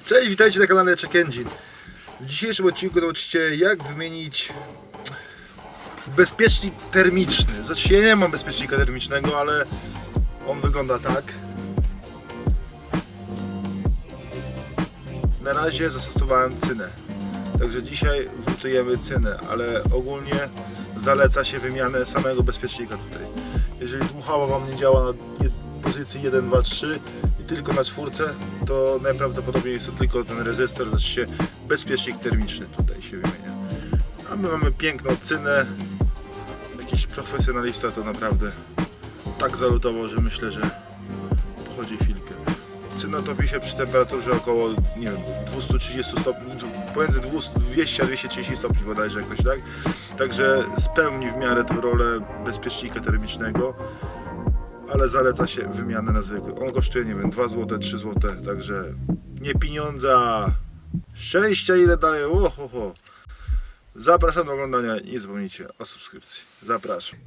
Cześć, witajcie na kanale Check Engine. W dzisiejszym odcinku zobaczycie, jak wymienić bezpiecznik termiczny. Znaczy, ja nie mam bezpiecznika termicznego, ale on wygląda tak. Na razie zastosowałem cynę, także dzisiaj wlutujemy cynę, ale ogólnie zaleca się wymianę samego bezpiecznika tutaj. Jeżeli dmuchała Wam nie działa na pozycji 1, 2, 3 i tylko na czwórce, to najprawdopodobniej jest to tylko ten rezystor, znaczy się bezpiecznik termiczny tutaj się wymienia. A my mamy piękną cynę. Jakiś profesjonalista to naprawdę tak zalutował, że myślę, że pochodzi chwilkę. Cyna topi się przy temperaturze około, nie wiem, 230 stopni, pomiędzy 200 a 230 stopni bodajże jakoś, tak? Także spełni w miarę tę rolę bezpiecznika termicznego, ale zaleca się wymianę na zwykły. On kosztuje, nie wiem, 2 zł, 3 zł, także nie pieniądza, szczęścia ile daje, ohoho. Zapraszam do oglądania i nie zapomnijcie o subskrypcji. Zapraszam.